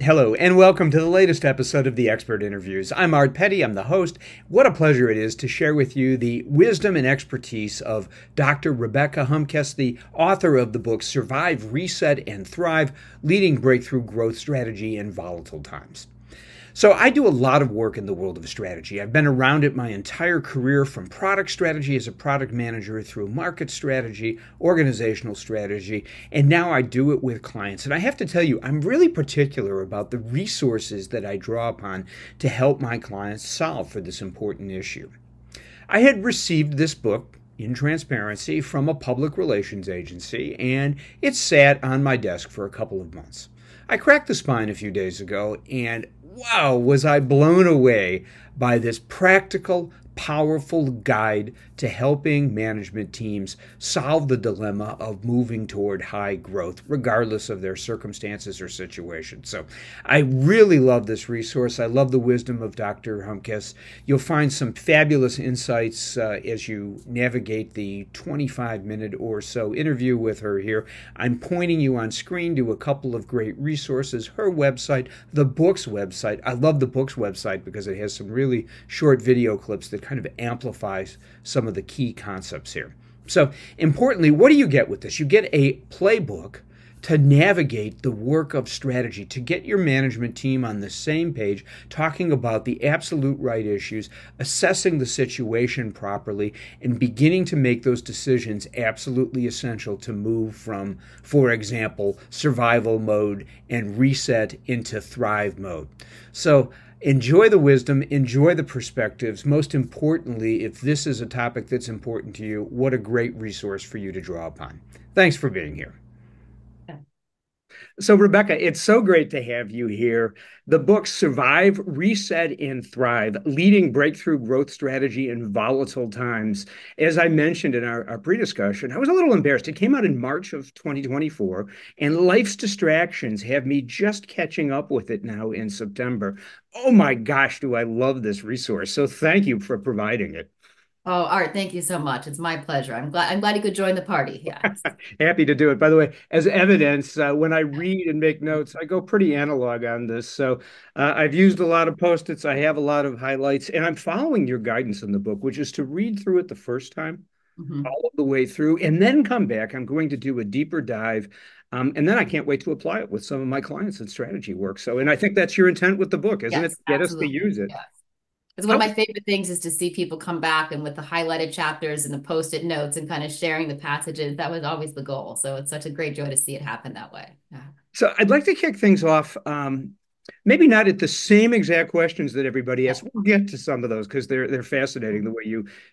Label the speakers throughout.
Speaker 1: Hello, and welcome to the latest episode of the Expert Interviews. I'm Art Petty, I'm the host. What a pleasure it is to share with you the wisdom and expertise of Dr. Rebecca Homkes, the author of the book Survive, Reset, and Thrive, Leading Breakthrough Growth Strategy in Volatile Times. So I do a lot of work in the world of strategy. I've been around it my entire career, from product strategy as a product manager through market strategy, organizational strategy, and now I do it with clients. And I have to tell you, I'm really particular about the resources that I draw upon to help my clients solve for this important issue. I had received this book in transparency from a public relations agency, and it sat on my desk for a couple of months. I cracked the spine a few days ago, and wow, was I blown away by this practical, powerful guide to helping management teams solve the dilemma of moving toward high growth, regardless of their circumstances or situation. So I really love this resource. I love the wisdom of Dr. Homkes. You'll find some fabulous insights as you navigate the 25-minute or so interview with her here. I'm pointing you on screen to a couple of great resources, her website, the book's website. I love the book's website because it has some really short video clips that kind of amplifies some of the key concepts here. So importantly, what do you get with this? You get a playbook to navigate the work of strategy, to get your management team on the same page, talking about the absolute right issues, assessing the situation properly, and beginning to make those decisions absolutely essential to move from, for example, survival mode and reset into thrive mode. So enjoy the wisdom, enjoy the perspectives. Most importantly, if this is a topic that's important to you, what a great resource for you to draw upon. Thanks for being here. So, Rebecca, it's so great to have you here. The book Survive, Reset, and Thrive, Leading Breakthrough Growth Strategy in Volatile Times. As I mentioned in our pre-discussion, I was a little embarrassed. It came out in March of 2024, and life's distractions have me just catching up with it now in September. Oh my gosh, do I love this resource. So thank you for providing it.
Speaker 2: Oh, Art, thank you so much. It's my pleasure. I'm glad you could join the party. Yeah.
Speaker 1: Happy to do it. By the way, as evidence, when I read and make notes, I go pretty analog on this. So I've used a lot of Post-its. I have a lot of highlights, and I'm following your guidance in the book, which is to read through it the first time,
Speaker 2: Mhm.
Speaker 1: all of the way through, and then come back. I'm going to do a deeper dive. And then I can't wait to apply it with some of my clients in strategy work. So, and I think that's your intent with the book, isn't it?
Speaker 2: Yes,
Speaker 1: To get us to
Speaker 2: absolutely.
Speaker 1: use it.
Speaker 2: Yes. It's one of
Speaker 1: How
Speaker 2: my favorite things is to see people come back and with the highlighted chapters and the post-it notes and kind of sharing the passages. That was always the goal. So it's such a great joy to see it happen that way. Yeah.
Speaker 1: So I'd like to kick things off. Maybe not at the same exact questions that everybody
Speaker 2: Yeah.
Speaker 1: asks. We'll get to some of those because they're fascinating the way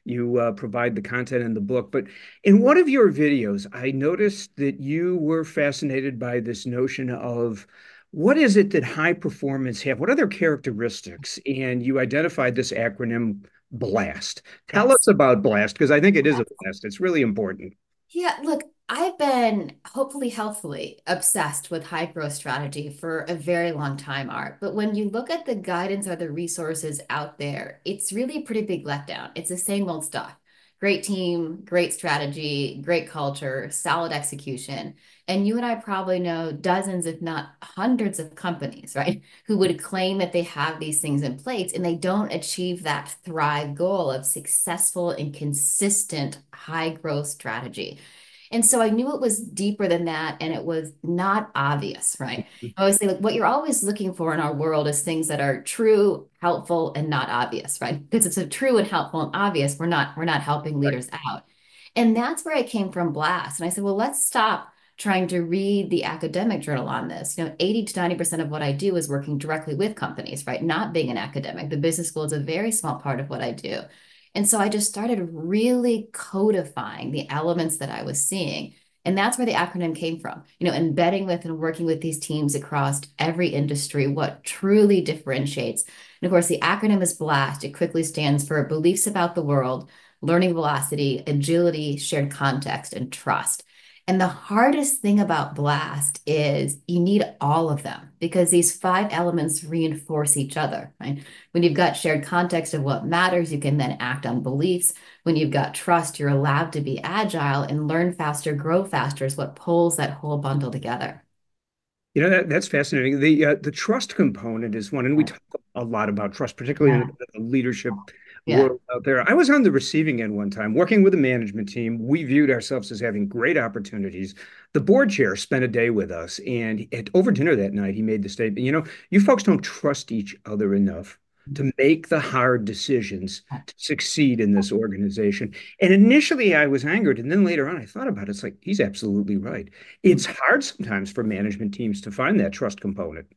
Speaker 1: you provide the content in the book. But in one of your videos, I noticed that you were fascinated by this notion of what is it that high performance have? What are their characteristics? And you identified this acronym BLAST. Tell
Speaker 2: Yes.
Speaker 1: us about BLAST because I think it is a blast. It's really important.
Speaker 2: Yeah, look, I've been hopefully healthfully obsessed with high growth strategy for a very long time, Art. But when you look at the guidance or the resources out there, it's really a pretty big letdown. It's the same old stuff. Great team, great strategy, great culture, solid execution. And you and I probably know dozens, if not hundreds of companies, right, who would claim that they have these things in place and they don't achieve that thrive goal of successful and consistent high growth strategy. And so I knew it was deeper than that, and it was not obvious, right? I always say, like, what you're always looking for in our world is things that are true, helpful, and not obvious, right? Because it's a true and helpful and obvious, we're not helping
Speaker 1: Right.
Speaker 2: leaders out. And that's where I came from Blast. And I said, well, let's stop trying to read the academic journal on this. 80 to 90% of what I do is working directly with companies, right? Not being an academic. The business school is a very small part of what I do. And so I just started really codifying the elements that I was seeing. And that's where the acronym came from, embedding with and working with these teams across every industry, what truly differentiates. And of course, the acronym is BLAST. It quickly stands for Beliefs About the World, Learning Velocity, Agility, Shared Context, and Trust. And the hardest thing about BLAST is you need all of them because these five elements reinforce each other, right? When you've got shared context of what matters, you can then act on beliefs. When you've got trust, you're allowed to be agile and learn faster, grow faster is what pulls that whole bundle together.
Speaker 1: You know, that's fascinating. The trust component is one, and we
Speaker 2: Yeah.
Speaker 1: talk a lot about trust, particularly in
Speaker 2: Yeah.
Speaker 1: the leadership
Speaker 2: Yeah.
Speaker 1: world out there. I was on the receiving end one time, working with a management team. We viewed ourselves as having great opportunities. The board chair spent a day with us, and over dinner that night, he made the statement, you folks don't trust each other enough to make the hard decisions to succeed in this organization. And initially, I was angered, and then later on, I thought about it. It's like he's absolutely right. It's hard sometimes for management teams to find that trust component.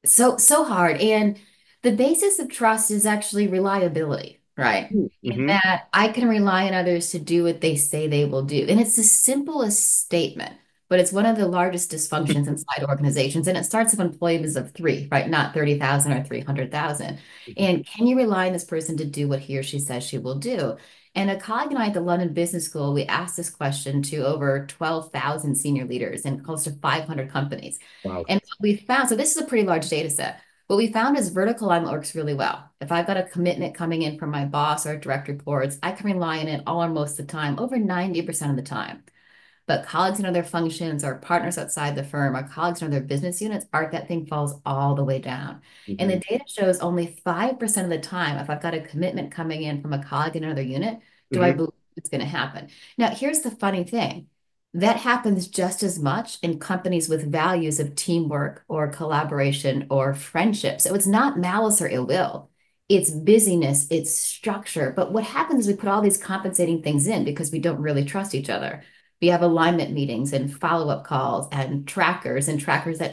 Speaker 2: So hard. And the basis of trust is actually reliability, right? In
Speaker 1: Mm-hmm.
Speaker 2: that I can rely on others to do what they say they will do. And it's the simplest statement, but it's one of the largest dysfunctions inside organizations. And it starts with employees of three, right? Not 30,000 or 300,000. And can you rely on this person to do what he or she says she will do? And a colleague and I at the London Business School, we asked this question to over 12,000 senior leaders in close to 500 companies.
Speaker 1: Wow.
Speaker 2: And what we found, so this is a pretty large data set. What we found is vertical alignment works really well. If I've got a commitment coming in from my boss or direct reports, I can rely on it all or most of the time, over 90% of the time. But colleagues in other functions or partners outside the firm or colleagues in other business units, art that thing falls all the way down. And
Speaker 1: Mm-hmm.
Speaker 2: the data shows only 5% of the time, if I've got a commitment coming in from a colleague in another unit, do I
Speaker 1: Mm-hmm.
Speaker 2: believe it's going to happen. Now, here's the funny thing. That happens just as much in companies with values of teamwork or collaboration or friendship. So it's not malice or ill will. It's busyness, it's structure. But what happens is we put all these compensating things in because we don't really trust each other. We have alignment meetings and follow-up calls and trackers that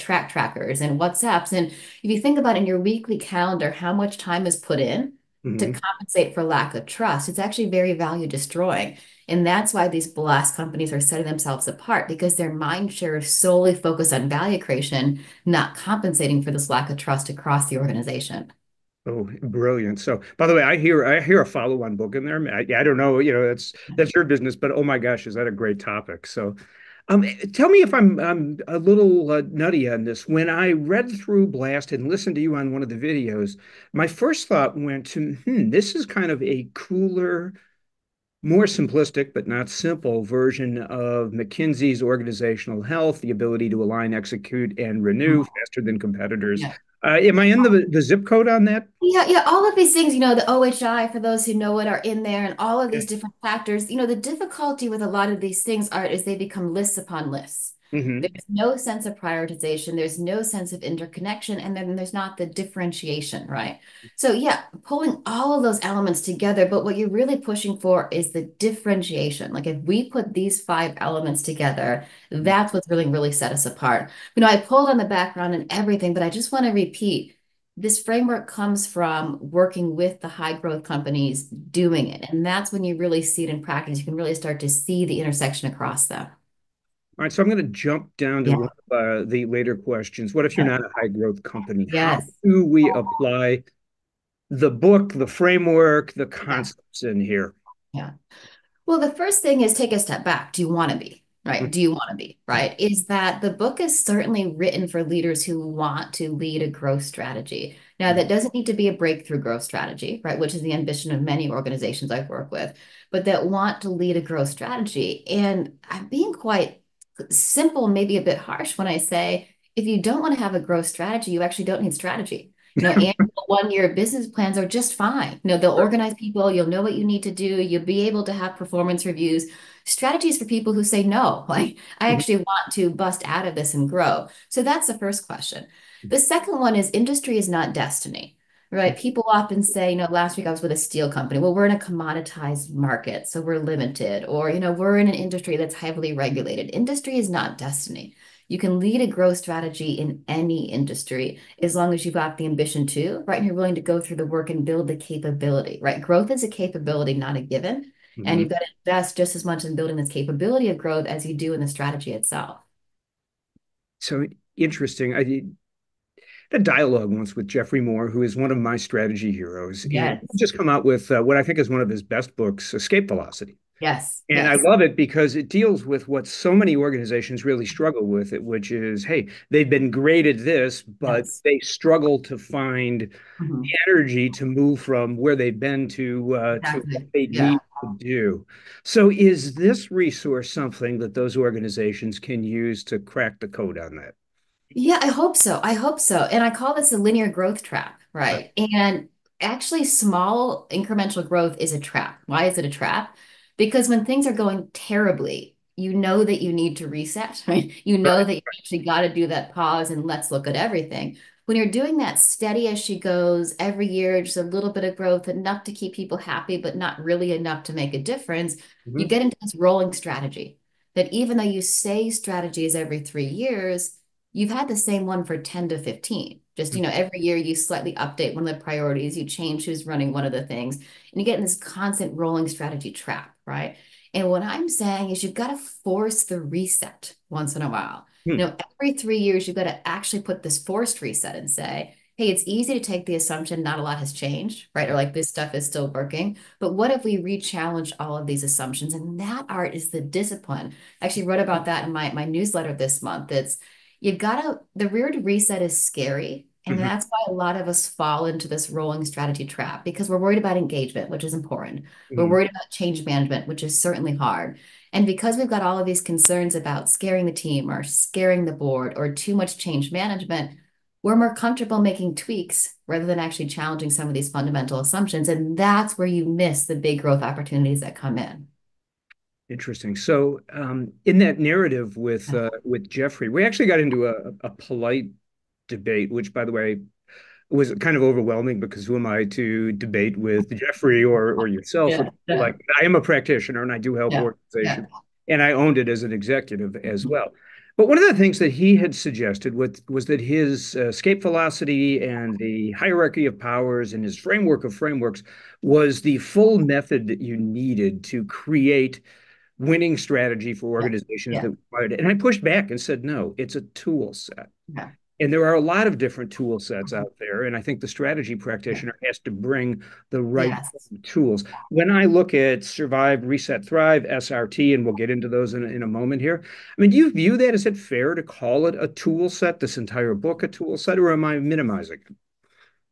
Speaker 2: track trackers and WhatsApps. And if you think about in your weekly calendar how much time is put in to
Speaker 1: Mm-hmm.
Speaker 2: compensate for lack of trust, it's actually very value destroying. And that's why these blast companies are setting themselves apart because their mind share is solely focused on value creation, not compensating for this lack of trust across the organization.
Speaker 1: Oh, brilliant. So, by the way, I hear a follow-on book in there. I don't know, that's your business, but oh my gosh, is that a great topic? So, tell me if I'm a little nutty on this. When I read through Blast and listened to you on one of the videos, my first thought went to, this is kind of a cooler, more simplistic but not simple version of McKinsey's organizational health, the ability to align, execute, and renew faster than competitors.
Speaker 2: Yeah.
Speaker 1: Am I in the zip code on that?
Speaker 2: Yeah, all of these things, the OHI, for those who know it, are in there, and all of
Speaker 1: Yeah.
Speaker 2: these different factors. The difficulty with a lot of these things are is they become lists upon lists.
Speaker 1: Hmm.
Speaker 2: There's no sense of prioritization, there's no sense of interconnection, and then there's not the differentiation, right? So yeah, pulling all of those elements together, but what you're really pushing for is the differentiation. Like if we put these five elements together, that's what's really set us apart. I pulled on the background and everything, but I just want to repeat this framework comes from working with the high growth companies doing it. And that's when you really see it in practice. You can really start to see the intersection across them.
Speaker 1: All right, so I'm going to jump down to
Speaker 2: Yeah.
Speaker 1: one of the later questions. What if you're
Speaker 2: Yeah.
Speaker 1: not a high growth company? How
Speaker 2: Yes.
Speaker 1: do we apply the book, the framework, the
Speaker 2: Yeah.
Speaker 1: concepts in here?
Speaker 2: Yeah. Well, the first thing is take a step back. Do you want to be? Right? Do you want to be? Right? Is that the book is certainly written for leaders who want to lead a growth strategy. Now, that doesn't need to be a breakthrough growth strategy, right? Which is the ambition of many organizations I've worked with, but that want to lead a growth strategy. And I'm being quite simple, maybe a bit harsh when I say if you don't want to have a growth strategy, you actually don't need strategy. Annual 1 year business plans are just fine. They'll organize people, you'll know what you need to do, you'll be able to have performance reviews. Strategies for people who say no, like I actually want to bust out of this and grow. So that's the first question. The second one is industry is not destiny. Right. People often say, last week I was with a steel company. Well, we're in a commoditized market, so we're limited. Or, we're in an industry that's heavily regulated. Industry is not destiny. You can lead a growth strategy in any industry as long as you've got the ambition to, right? And you're willing to go through the work and build the capability, right? Growth is a capability, not a given. And
Speaker 1: Mhm.
Speaker 2: you've got to invest just as much in building this capability of growth as you do in the strategy itself.
Speaker 1: So interesting. I did a dialogue once with Jeffrey Moore, who is one of my strategy heroes, and he
Speaker 2: Yes,
Speaker 1: just come out with what I think is one of his best books, Escape Velocity.
Speaker 2: yes,
Speaker 1: And I
Speaker 2: yes,
Speaker 1: love it because it deals with what so many organizations really struggle with it, which is, hey, they've been great at this, but
Speaker 2: yes.
Speaker 1: they struggle to find the
Speaker 2: Mhm.
Speaker 1: energy to move from where they've been to what
Speaker 2: Exactly.
Speaker 1: they
Speaker 2: Yeah.
Speaker 1: need to do. So is this resource something that those organizations can use to crack the code on that?
Speaker 2: Yeah, I hope so. I hope so. And I call this a linear growth trap,
Speaker 1: Right.
Speaker 2: right? And actually, small incremental growth is a trap. Why is it a trap? Because when things are going terribly, you know that you need to reset, right? You know
Speaker 1: Right.
Speaker 2: that you actually got to do that pause and let's look at everything. When you're doing that steady as she goes every year, just a little bit of growth, enough to keep people happy, but not really enough to make a difference, you
Speaker 1: Mhm.
Speaker 2: get into this rolling strategy that even though you say strategy is every 3 years, you've had the same one for 10 to 15. Just, every year you slightly update one of the priorities, you change who's running one of the things, and you get in this constant rolling strategy trap, right? And what I'm saying is you've got to force the reset once in a while.
Speaker 1: Hmm.
Speaker 2: Every 3 years, you've got to actually put this forced reset and say, hey, it's easy to take the assumption not a lot has changed, right? Or like this stuff is still working. But what if we re-challenge all of these assumptions? And that art is the discipline. I actually wrote about that in my newsletter this month. The rear to reset is scary. And
Speaker 1: Mhm.
Speaker 2: that's why a lot of us fall into this rolling strategy trap because we're worried about engagement, which is important. We're
Speaker 1: Mhm.
Speaker 2: worried about change management, which is certainly hard. And because we've got all of these concerns about scaring the team or scaring the board or too much change management, we're more comfortable making tweaks rather than actually challenging some of these fundamental assumptions. And that's where you miss the big growth opportunities that come in.
Speaker 1: Interesting. So, in that narrative with Jeffrey, we actually got into a polite debate, which, by the way, was kind of overwhelming because who am I to debate with Jeffrey or yourself or
Speaker 2: Yeah,
Speaker 1: people
Speaker 2: yeah,
Speaker 1: like that? I am a practitioner and I do help
Speaker 2: yeah, yeah.
Speaker 1: organizations, and I owned it as an executive as well. But one of the things that he had suggested was that his escape velocity and the hierarchy of powers and his framework of frameworks was the full method that you needed to create winning strategy for
Speaker 2: Yeah,
Speaker 1: organizations
Speaker 2: yeah,
Speaker 1: that required it. And I pushed back and said, no, it's a tool set.
Speaker 2: yeah,
Speaker 1: And there are a lot of different tool sets
Speaker 2: mhm,
Speaker 1: out there. And I think the strategy
Speaker 2: yeah.
Speaker 1: practitioner has to bring the right
Speaker 2: Yes.
Speaker 1: tools. When I look at Survive, Reset, Thrive, SRT, and we'll get into those in a moment here. I mean, do you view that? Is it fair to call it a tool set, this entire book a tool set, or am I minimizing it?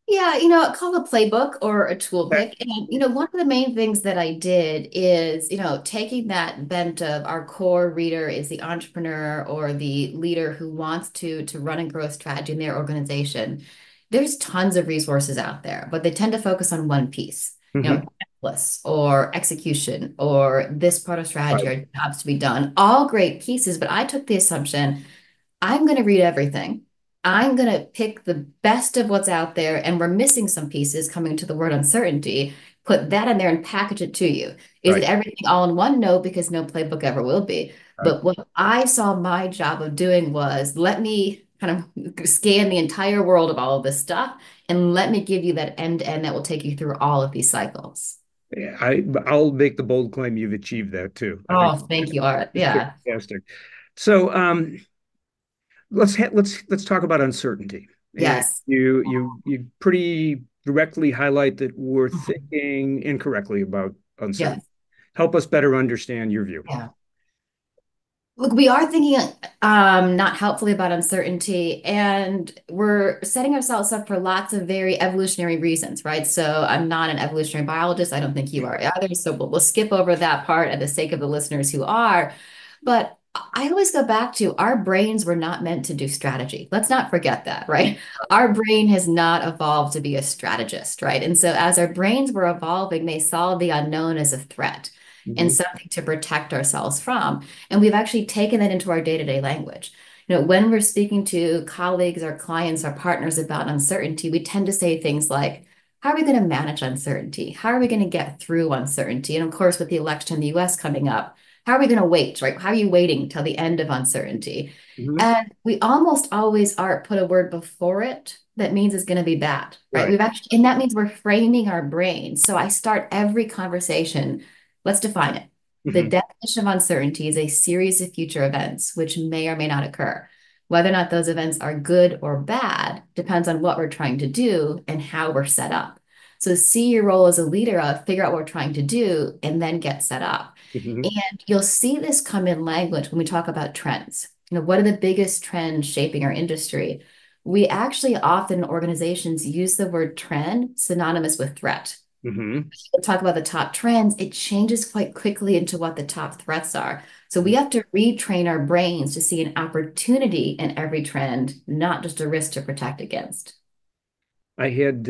Speaker 2: Yeah, call a playbook or a tool
Speaker 1: Okay.
Speaker 2: pick. And, one of the main things that I did is, taking that bent of our core reader is the entrepreneur or the leader who wants to run and grow a strategy in their organization. There's tons of resources out there, but they tend to focus on one piece,
Speaker 1: Mhm.
Speaker 2: checklists or execution or this part of strategy
Speaker 1: Right.
Speaker 2: or jobs to be done. All great pieces, but I took the assumption I'm going to read everything. I'm going to pick the best of what's out there, and we're missing some pieces coming to the word uncertainty. Put that in there and package it to you. Is it
Speaker 1: Right.
Speaker 2: everything all in one? No, because no playbook ever will be.
Speaker 1: Right.
Speaker 2: But what I saw my job of doing was let me kind of scan the entire world of all of this stuff and let me give you that end to end that will take you through all of these cycles.
Speaker 1: Yeah, I'll make the bold claim you've achieved that too. I think
Speaker 2: Oh, thank you, Art.
Speaker 1: it's
Speaker 2: Yeah.
Speaker 1: fantastic. So, let's talk about uncertainty. And
Speaker 2: Yes.
Speaker 1: you pretty directly highlight that we're
Speaker 2: Mhm.
Speaker 1: thinking incorrectly about uncertainty.
Speaker 2: Yes.
Speaker 1: Help us better understand your view.
Speaker 2: Yeah. Look, we are thinking not helpfully about uncertainty, and we're setting ourselves up for lots of very evolutionary reasons, right? So I'm not an evolutionary biologist. I don't think you are either. So we'll skip over that part at the sake of the listeners who are. But I always go back to our brains were not meant to do strategy. Let's not forget that, right? Our brain has not evolved to be a strategist, right? And so as our brains were evolving, they saw the unknown as a threat and
Speaker 1: Mhm.
Speaker 2: something to protect ourselves from. And we've actually taken that into our day-to-day language. When we're speaking to colleagues or clients or partners about uncertainty, we tend to say things like, how are we going to manage uncertainty? How are we going to get through uncertainty? And of course, with the election in the US coming up, how are we going to wait, right? How are you waiting till the end of uncertainty?
Speaker 1: Mhm.
Speaker 2: And we almost always are put a word before it that means it's going to be bad, right?
Speaker 1: Right.
Speaker 2: And that means we're framing our brain. So I start every conversation. Let's define it. The
Speaker 1: Mhm.
Speaker 2: definition of uncertainty is a series of future events which may or may not occur. Whether or not those events are good or bad depends on what we're trying to do and how we're set up. So see your role as a leader of figure out what we're trying to do and then get set up.
Speaker 1: Mhm.
Speaker 2: And you'll see this come in language when we talk about trends. What are the biggest trends shaping our industry? We actually often organizations use the word trend synonymous with threat.
Speaker 1: Hmm.
Speaker 2: We'll talk about the top trends, it changes quite quickly into what the top threats are. So we have to retrain our brains to see an opportunity in every trend, not just a risk to protect against.
Speaker 1: I had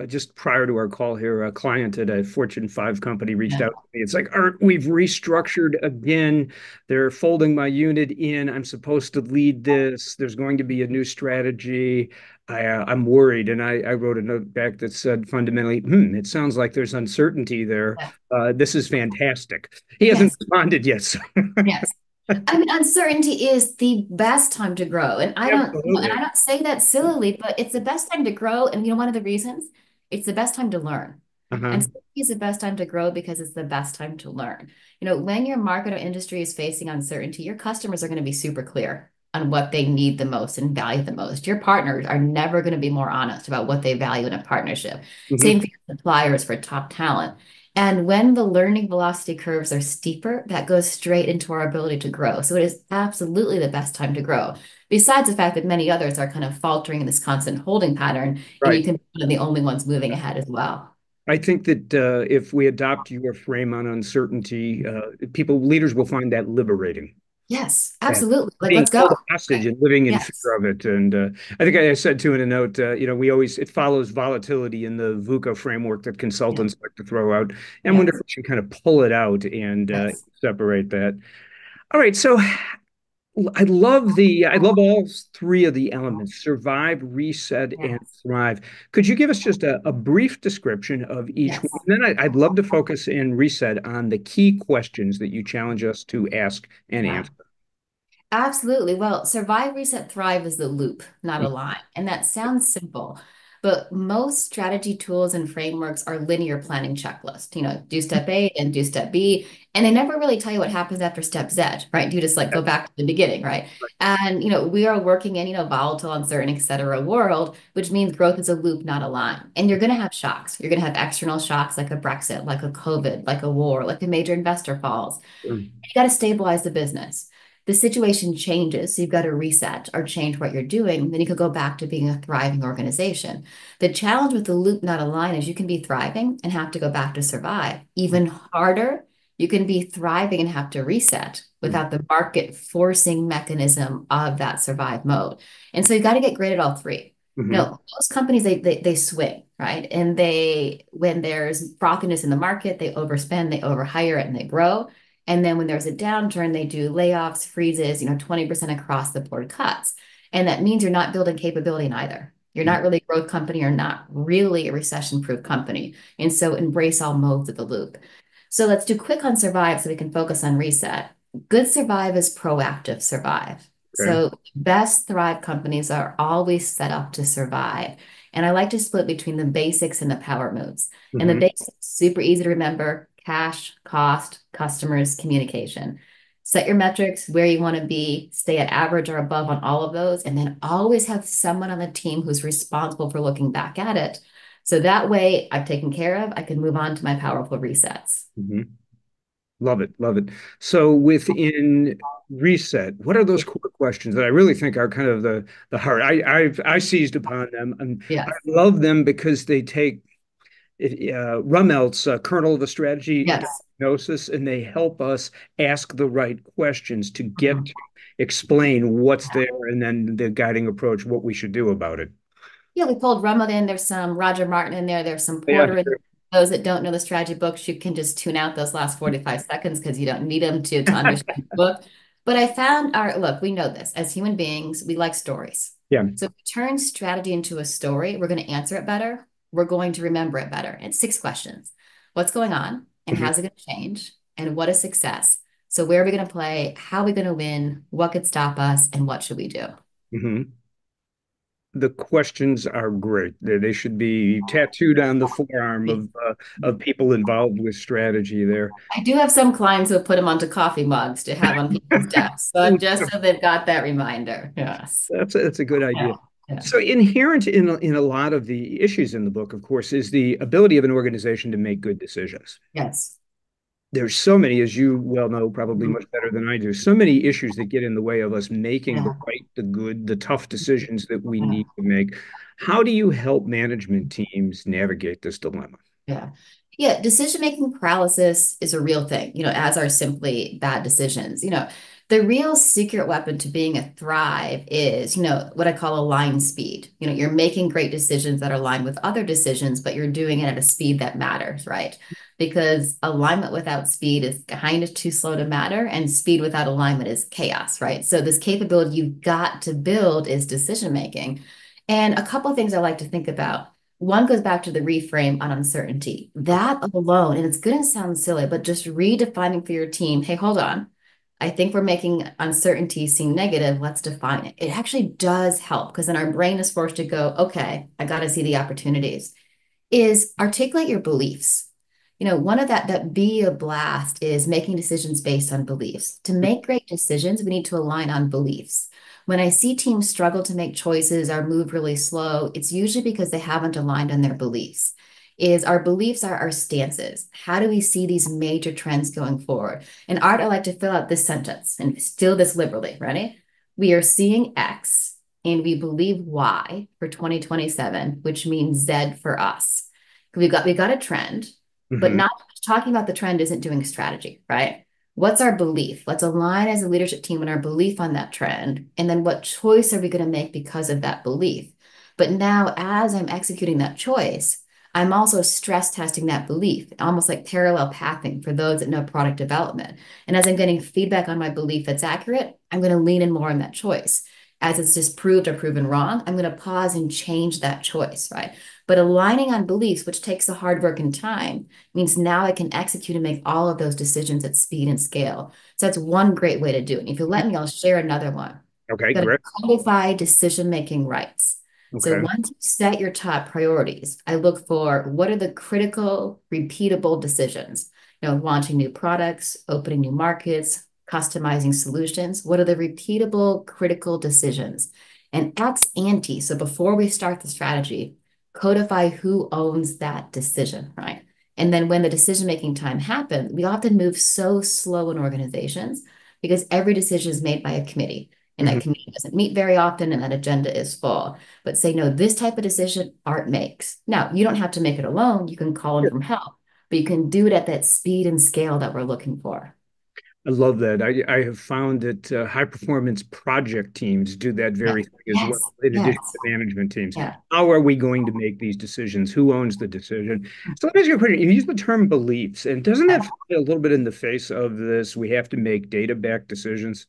Speaker 1: just prior to our call here, a client at a Fortune 5 company reached
Speaker 2: Yeah.
Speaker 1: out to me. It's like, Art, we've restructured again. They're folding my unit in. I'm supposed to lead this. There's going to be a new strategy. I'm worried. And I wrote a note back that said fundamentally, it sounds like there's uncertainty there.
Speaker 2: Yes.
Speaker 1: This is fantastic. He hasn't
Speaker 2: Yes.
Speaker 1: responded yet. So.
Speaker 2: Yes. I mean, uncertainty is the best time to grow. And and I
Speaker 1: Absolutely.
Speaker 2: don't say that sillily, but it's the best time to grow. And one of the reasons it's the best time to learn. And
Speaker 1: Uh-huh.
Speaker 2: so it's the best time to grow because it's the best time to learn. When your market or industry is facing uncertainty, your customers are going to be super clear on what they need the most and value the most. Your partners are never going to be more honest about what they value in a partnership. Same
Speaker 1: Hmm.
Speaker 2: for your suppliers for top talent. And when the learning velocity curves are steeper, that goes straight into our ability to grow. So it is absolutely the best time to grow. Besides the fact that many others are kind of faltering in this constant holding pattern, and you
Speaker 1: Right.
Speaker 2: can be one of the only ones moving ahead as well.
Speaker 1: I think that if we adopt your frame on uncertainty, leaders will find that liberating.
Speaker 2: Yes,
Speaker 1: And
Speaker 2: absolutely. Like,
Speaker 1: being
Speaker 2: let's go.
Speaker 1: held hostage
Speaker 2: Right.
Speaker 1: and living in
Speaker 2: Yes.
Speaker 1: fear of it. And I think I said too in a note, it follows volatility in the VUCA framework that
Speaker 2: Yeah.
Speaker 1: consultants like to throw out. And wonder if
Speaker 2: Yes.
Speaker 1: we can kind of pull it out and
Speaker 2: Yes.
Speaker 1: separate that. All right. So I love all three of the elements: survive, reset, and
Speaker 2: Yes.
Speaker 1: thrive. Could you give us just a brief description of each one?
Speaker 2: Yes.
Speaker 1: And then I'd love to focus and reset on the key questions that you challenge us to ask and
Speaker 2: Yeah.
Speaker 1: answer.
Speaker 2: Absolutely. Well, survive, reset, thrive is the loop, not a line. And that sounds simple, but most strategy tools and frameworks are linear planning checklists. Do step A and do step B, and they never really tell you what happens after step Z, right? You just like go back to the beginning, right? And we are working in, volatile, uncertain, et cetera world, which means growth is a loop, not a line. And you're going to have shocks. You're going to have external shocks like a Brexit, like a COVID, like a war, like a major investor falls. You got to stabilize the business. The situation changes, so you've got to reset or change what you're doing. Then you could go back to being a thriving organization. The challenge with the loop, not a line, is you can be thriving and have to go back to survive. Even harder, you can be thriving and have to reset without the market forcing mechanism of that survive mode. And so you got to get great at all three.
Speaker 1: Mhm.
Speaker 2: No, most companies they swing, right? And when there's frothiness in the market, they overspend, they overhire it, and they grow. And then when there's a downturn, they do layoffs, freezes, 20% across the board cuts. And that means you're not building capability in either. You're not really a growth company. You're not really a recession-proof company. And so embrace all modes of the loop. So let's do quick on survive so we can focus on reset. Good survive is proactive survive.
Speaker 1: Okay.
Speaker 2: So best thrive companies are always set up to survive. And I like to split between the basics and the power moves. And the
Speaker 1: Hmm.
Speaker 2: basics, super easy to remember: cash, cost, customers, communication. Set your metrics where you want to be, stay at average or above on all of those, and then always have someone on the team who's responsible for looking back at it. So that way I've taken care of, I can move on to my powerful resets.
Speaker 1: Hmm. Love it. Love it. So within reset, what are those core questions that I really think are kind of the heart? I seized upon them and I
Speaker 2: Yes.
Speaker 1: love them because they take Rummelt's kernel of a strategy
Speaker 2: Yes.
Speaker 1: diagnosis and they help us ask the right questions to get
Speaker 2: Mhm.
Speaker 1: to explain what's there and then the guiding approach, what we should do about it.
Speaker 2: Yeah, we pulled Rummet in. There's some Roger Martin in there. There's some
Speaker 1: Yeah.
Speaker 2: Porter in there. Those that don't know the strategy books, you can just tune out those last 45 seconds because you don't need them to understand the book. But I found look, we know this as human beings, we like stories.
Speaker 1: Yeah.
Speaker 2: So if we turn strategy into a story, we're going to answer it better. We're going to remember it better. It's six questions. What's going on and
Speaker 1: Hmm.
Speaker 2: how's it going to change? And what is success? So where are we going to play? How are we going to win? What could stop us? And what should we do?
Speaker 1: Hmm. The questions are great. They should be tattooed on the forearm of people involved with strategy there.
Speaker 2: I do have some clients who put them onto coffee mugs to have on people's desks, so just so they've got that reminder. Yes.
Speaker 1: That's a good
Speaker 2: Yeah.
Speaker 1: idea.
Speaker 2: Yeah.
Speaker 1: So inherent in a lot of the issues in the book, of course, is the ability of an organization to make good decisions.
Speaker 2: Yes.
Speaker 1: There's so many, as you well know, probably
Speaker 2: Mhm.
Speaker 1: much better than I do, so many issues that get in the way of us making the
Speaker 2: Yeah.
Speaker 1: right, the good, the tough decisions that we
Speaker 2: Yeah.
Speaker 1: need to make. How do you help management teams navigate this dilemma?
Speaker 2: Yeah. Yeah, decision-making paralysis is a real thing, as are simply bad decisions. The real secret weapon to being a thrive is, what I call align speed. You're making great decisions that are aligned with other decisions, but you're doing it at a speed that matters, right? Because alignment without speed is kind of too slow to matter, and speed without alignment is chaos, right? So this capability you've got to build is decision making. And a couple of things I like to think about. One goes back to the reframe on uncertainty. That alone, and it's going to sound silly, but just redefining for your team, hey, hold on. I think we're making uncertainty seem negative. Let's define it. It actually does help because then our brain is forced to go, okay, I got to see the opportunities. Is articulate your beliefs. One of that be a blast is making decisions based on beliefs. To make great decisions, we need to align on beliefs. When I see teams struggle to make choices or move really slow, it's usually because they haven't aligned on their beliefs. Is our beliefs are our stances. How do we see these major trends going forward? In art, I like to fill out this sentence and steal this liberally. Ready? We are seeing X and we believe Y for 2027, which means Z for us. We got a trend, but
Speaker 1: Hmm.
Speaker 2: not talking about the trend isn't doing strategy, right? What's our belief? Let's align as a leadership team on our belief on that trend. And then what choice are we going to make because of that belief? But now, as I'm executing that choice, I'm also stress testing that belief, almost like parallel pathing for those that know product development. And as I'm getting feedback on my belief that's accurate, I'm going to lean in more on that choice. As it's disproved or proven wrong, I'm going to pause and change that choice, right? But aligning on beliefs, which takes the hard work and time, means now I can execute and make all of those decisions at speed and scale. So that's one great way to do it. And if you let me, I'll share another one.
Speaker 1: Okay,
Speaker 2: Got to
Speaker 1: great.
Speaker 2: codify decision-making rights. So
Speaker 1: Okay.
Speaker 2: once you set your top priorities, I look for what are the critical, repeatable decisions? Launching new products, opening new markets, customizing solutions. What are the repeatable, critical decisions? And ex ante, so before we start the strategy, codify who owns that decision, right? And then when the decision-making time happens, we often move so slow in organizations because every decision is made by a committee and that
Speaker 1: Mhm.
Speaker 2: committee doesn't meet very often and that agenda is full. But say, no, this type of decision art makes. Now, you don't have to make it alone. You can call in from help, but you can do it at that speed and scale that we're looking for.
Speaker 1: I love that. I have found that high performance project teams do that
Speaker 2: Yeah.
Speaker 1: very thing as well,
Speaker 2: Yes.
Speaker 1: in addition
Speaker 2: Yes.
Speaker 1: to management teams.
Speaker 2: Yeah.
Speaker 1: How are we going to make these decisions? Who owns the decision? So let me ask you a question. You use the term beliefs, and doesn't that fly a little bit in the face of this? We have to make data-backed decisions.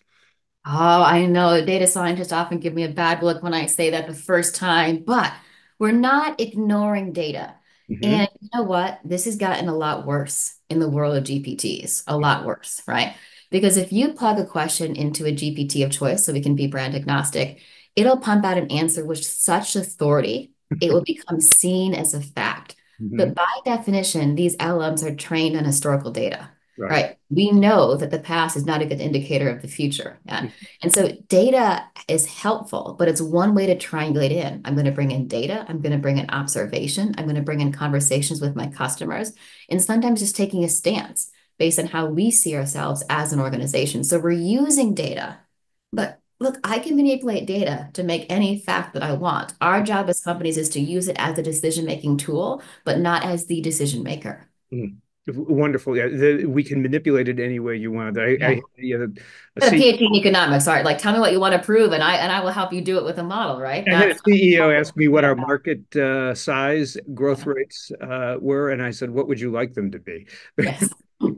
Speaker 2: Oh, I know data scientists often give me a bad look when I say that the first time, but we're not ignoring data.
Speaker 1: Hmm.
Speaker 2: And you know what? This has gotten a lot worse in the world of GPTs, a lot worse, right? Because if you plug a question into a GPT of choice, so we can be brand agnostic, it'll pump out an answer with such authority, it will become seen as a fact.
Speaker 1: Hmm.
Speaker 2: But by definition, these LMs are trained on historical data.
Speaker 1: Right.
Speaker 2: Right. We know that the past is not a good indicator of the future. Yeah. And so data is helpful, but it's one way to triangulate in. I'm going to bring in data. I'm going to bring in observation. I'm going to bring in conversations with my customers, and sometimes just taking a stance based on how we see ourselves as an organization. So we're using data, but look, I can manipulate data to make any fact that I want. Our job as companies is to use it as a decision-making tool, but not as the decision maker.
Speaker 1: Mm. Wonderful. Yeah, we can manipulate it any way you want.
Speaker 2: Yeah.
Speaker 1: A
Speaker 2: A
Speaker 1: C
Speaker 2: PhD in economics. All right, like tell me what you want to prove, and I will help you do it with a model, right?
Speaker 1: I had a
Speaker 2: That's
Speaker 1: CEO ask me what
Speaker 2: yeah,
Speaker 1: our market size growth
Speaker 2: yeah,
Speaker 1: rates were, and I said, "What would you like them to be?"
Speaker 2: yes,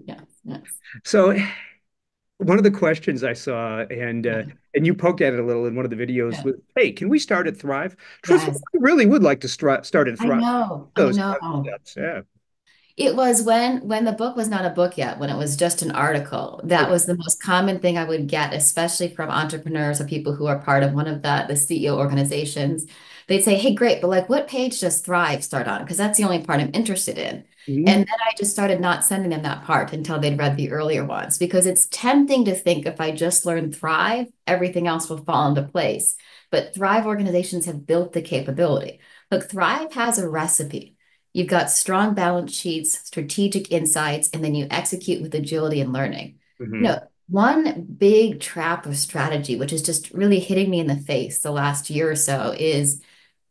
Speaker 2: yes, yes,
Speaker 1: So one of the questions I saw,
Speaker 2: yeah,
Speaker 1: and you poked at it a little in one of the videos,
Speaker 2: yeah,
Speaker 1: was, "Hey, can we start at Thrive?" Truthfully,
Speaker 2: yes.
Speaker 1: I really would like to start at
Speaker 2: I
Speaker 1: Thrive.
Speaker 2: know, I
Speaker 1: Those
Speaker 2: know.
Speaker 1: concepts, yeah.
Speaker 2: It was when the book was not a book yet, when it was just an article. That
Speaker 1: Okay.
Speaker 2: was the most common thing I would get, especially from entrepreneurs or people who are part of one of the CEO organizations. They'd say, "Hey, great, but like, what page does Thrive start on? Because that's the only part I'm interested in." And
Speaker 1: Mhm.
Speaker 2: then I just started not sending them that part until they'd read the earlier ones, because it's tempting to think if I just learn Thrive, everything else will fall into place. But Thrive organizations have built the capability. Look, Thrive has a recipe. You've got strong balance sheets, strategic insights, and then you execute with agility and learning.
Speaker 1: Mhm.
Speaker 2: One big trap of strategy, which is just really hitting me in the face the last year or so, is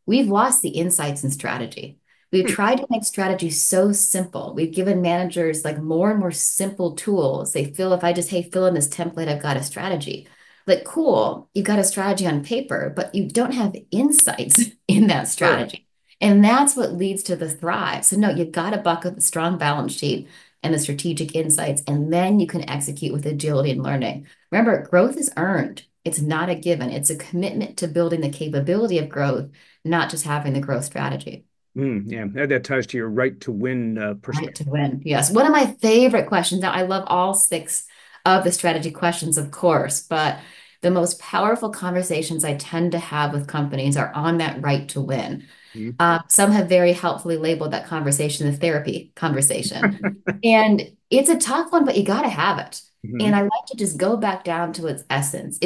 Speaker 2: we've lost the insights in strategy. We've
Speaker 1: Hmm.
Speaker 2: tried to make strategy so simple. We've given managers like more and more simple tools. They feel if I just, hey, fill in this template, I've got a strategy. Like, cool, you've got a strategy on paper, but you don't have insights in that
Speaker 1: Sure.
Speaker 2: strategy. And that's what leads to the thrive. So, no, you've got to bucket the strong balance sheet and the strategic insights, and then you can execute with agility and learning. Remember, growth is earned. It's not a given. It's a commitment to building the capability of growth, not just having the growth strategy.
Speaker 1: Yeah, that ties to your right to win
Speaker 2: Right
Speaker 1: perspective.
Speaker 2: to win. Yes. One of my favorite questions. Now, I love all six of the strategy questions, of course, but the most powerful conversations I tend to have with companies are on that right to win.
Speaker 1: Mhm.
Speaker 2: Some have very helpfully labeled that conversation the therapy conversation. And it's a tough one, but you got to have it. And
Speaker 1: Mhm.
Speaker 2: I like to just go back down to its essence.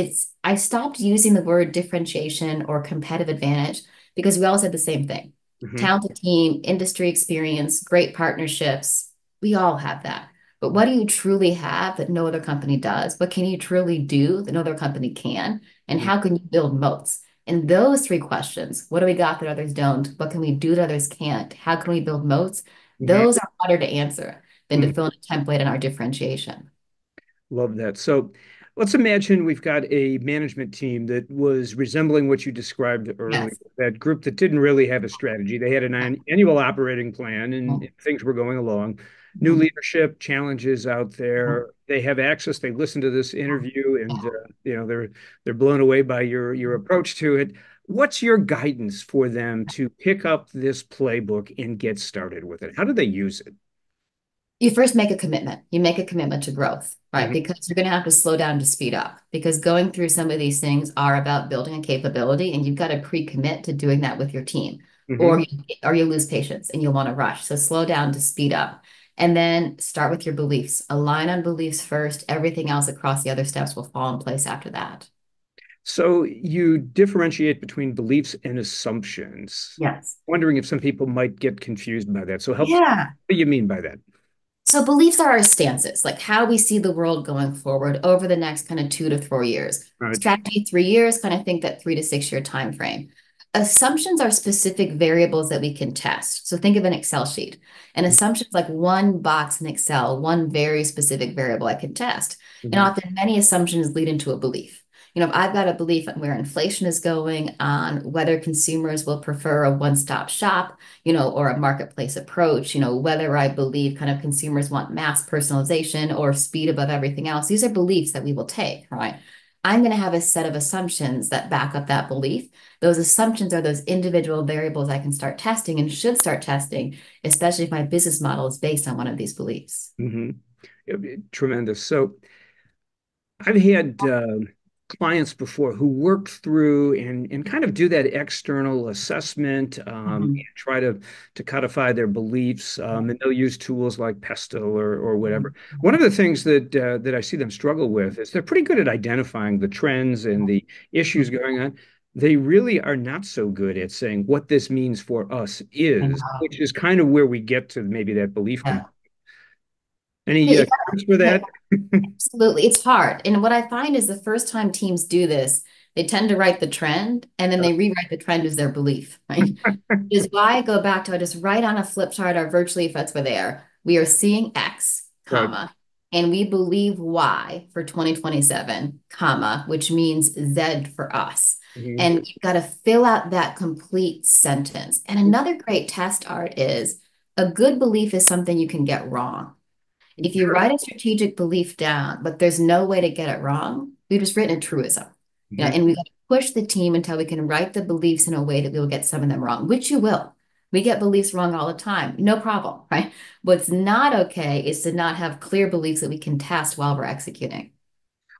Speaker 2: I stopped using the word differentiation or competitive advantage because we all said the same thing.
Speaker 1: Mhm.
Speaker 2: Talented team, industry experience, great partnerships. We all have that. But what do you truly have that no other company does? What can you truly do that no other company can? And
Speaker 1: Mhm.
Speaker 2: how can you build moats? And those three questions, what do we got that others don't? What can we do that others can't? How can we build moats?
Speaker 1: Mhm.
Speaker 2: Those are harder to answer than to
Speaker 1: Mhm.
Speaker 2: fill in a template in our differentiation.
Speaker 1: Love that. So let's imagine we've got a management team that was resembling what you described earlier,
Speaker 2: Yes.
Speaker 1: that group that didn't really have a strategy. They had an annual operating plan and things were going along. New
Speaker 2: Mhm.
Speaker 1: leadership challenges out there. They have access. They listen to this interview and they're blown away by your approach to it. What's your guidance for them to pick up this playbook and get started with it? How do they use it?
Speaker 2: You first make a commitment. You make a commitment to growth, right?
Speaker 1: Mhm.
Speaker 2: Because you're going to have to slow down to speed up. Because going through some of these things are about building a capability, and you've got to pre-commit to doing that with your team, or
Speaker 1: Mhm.
Speaker 2: you lose patience and you'll want to rush. So slow down to speed up, and then start with your beliefs. Align on beliefs first. Everything else across the other steps will fall in place after that.
Speaker 1: So you differentiate between beliefs and assumptions.
Speaker 2: Yes.
Speaker 1: Wondering if some people might get confused by that. So help.
Speaker 2: Yeah.
Speaker 1: What do you mean by that?
Speaker 2: So beliefs are our stances, like how we see the world going forward over the next kind of 2 to 4 years.
Speaker 1: All right.
Speaker 2: Strategy, 3 years, kind of think that 3 to 6 year time frame. Assumptions are specific variables that we can test. So think of an Excel sheet. An assumption is like one box in Excel, one very specific variable I can test. And
Speaker 1: Mhm.
Speaker 2: often many assumptions lead into a belief. If I've got a belief on where inflation is going, on whether consumers will prefer a one-stop shop, or a marketplace approach, whether I believe kind of consumers want mass personalization or speed above everything else. These are beliefs that we will take, right? I'm going to have a set of assumptions that back up that belief. Those assumptions are those individual variables I can start testing and should start testing, especially if my business model is based on one of these beliefs.
Speaker 1: Mhm. Tremendous. So I've had clients before who work through and kind of do that external assessment and
Speaker 2: Mhm.
Speaker 1: try to codify their beliefs. And they'll use tools like Pesto or whatever.
Speaker 2: Mhm.
Speaker 1: One of the things that I see them struggle with is they're pretty good at identifying the trends and the issues going on. They really are not so good at saying what this means for us
Speaker 2: I
Speaker 1: is,
Speaker 2: know.
Speaker 1: which is kind of where we get to maybe that belief
Speaker 2: Yeah.
Speaker 1: component. Any
Speaker 2: You
Speaker 1: tips for
Speaker 2: gotta-
Speaker 1: that?
Speaker 2: Absolutely. It's hard. And what I find is the first time teams do this, they tend to write the trend and then they rewrite the trend as their belief, right? Is why I go back to I just write on a flip chart or virtually if that's where they are. We are seeing X,
Speaker 1: Right.
Speaker 2: comma, and we believe Y for 2027, comma, which means Z for us.
Speaker 1: Mhm.
Speaker 2: And you've got to fill out that complete sentence. And another great test art is a good belief is something you can get wrong. If you
Speaker 1: Sure.
Speaker 2: write a strategic belief down, but there's no way to get it wrong, we've just written a truism.
Speaker 1: Mhm.
Speaker 2: And we got to push the team until we can write the beliefs in a way that we will get some of them wrong, which you will. We get beliefs wrong all the time, no problem, right? What's not okay is to not have clear beliefs that we can test while we're executing.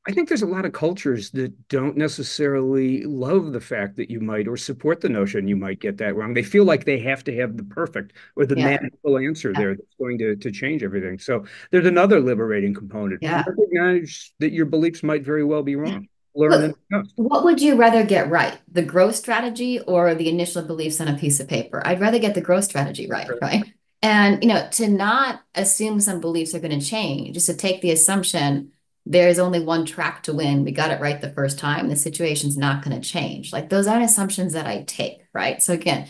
Speaker 1: I think there's a lot of cultures that don't necessarily love the fact that you might or support the notion you might get that wrong. They feel like they have to have the perfect or the
Speaker 2: Yeah.
Speaker 1: magical answer
Speaker 2: Yeah.
Speaker 1: there that's going to change everything. So there's another liberating component.
Speaker 2: Yeah.
Speaker 1: Recognize that your beliefs might very well be
Speaker 2: Yeah.
Speaker 1: wrong. Learn and
Speaker 2: Look,
Speaker 1: adjust.
Speaker 2: what would you rather get right? The growth strategy or the initial beliefs on a piece of paper? I'd rather get the growth strategy right,
Speaker 1: Sure.
Speaker 2: right? And to not assume some beliefs are going to change, just to take the assumption there's only one track to win. We got it right the first time. The situation's not going to change. Like those aren't assumptions that I take, right? So again,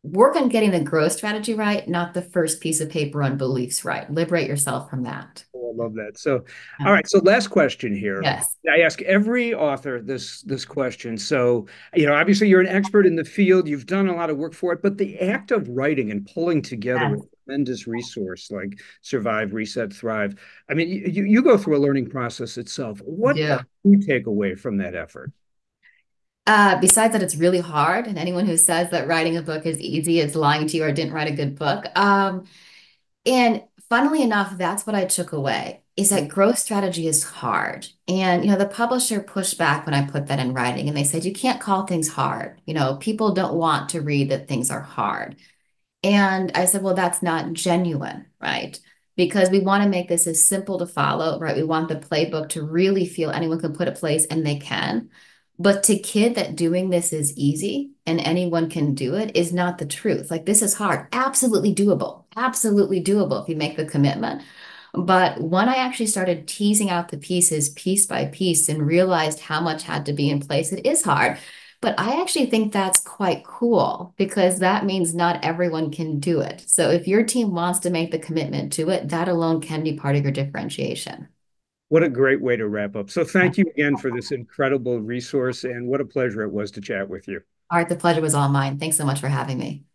Speaker 2: work on getting the growth strategy right, not the first piece of paper on beliefs right. Liberate yourself from that.
Speaker 1: Oh, I love that. So, all
Speaker 2: Yeah.
Speaker 1: right. So, last question here.
Speaker 2: Yes.
Speaker 1: I ask every author this question. So, obviously you're an expert in the field. You've done a lot of work for it, but the act of writing and pulling together a
Speaker 2: Yes.
Speaker 1: tremendous resource like Survive, Reset, Thrive. I mean, you go through a learning process itself. What
Speaker 2: Do.
Speaker 1: do you take away from that effort?
Speaker 2: Besides that, it's really hard, and anyone who says that writing a book is easy is lying to you or didn't write a good book. And funnily enough, that's what I took away is that growth strategy is hard. And, the publisher pushed back when I put that in writing and they said, you can't call things hard. People don't want to read that things are hard. And I said, well, that's not genuine, right? Because we want to make this as simple to follow, right? We want the playbook to really feel anyone can put a place and they can. But to kid that doing this is easy and anyone can do it is not the truth. Like this is hard, absolutely doable if you make the commitment. But when I actually started teasing out the pieces piece by piece and realized how much had to be in place, it is hard. But I actually think that's quite cool because that means not everyone can do it. So if your team wants to make the commitment to it, that alone can be part of your differentiation.
Speaker 1: What a great way to wrap up. So, thank you again for this incredible resource, and what a pleasure it was to chat with you.
Speaker 2: Art, the pleasure was all mine. Thanks so much for having me.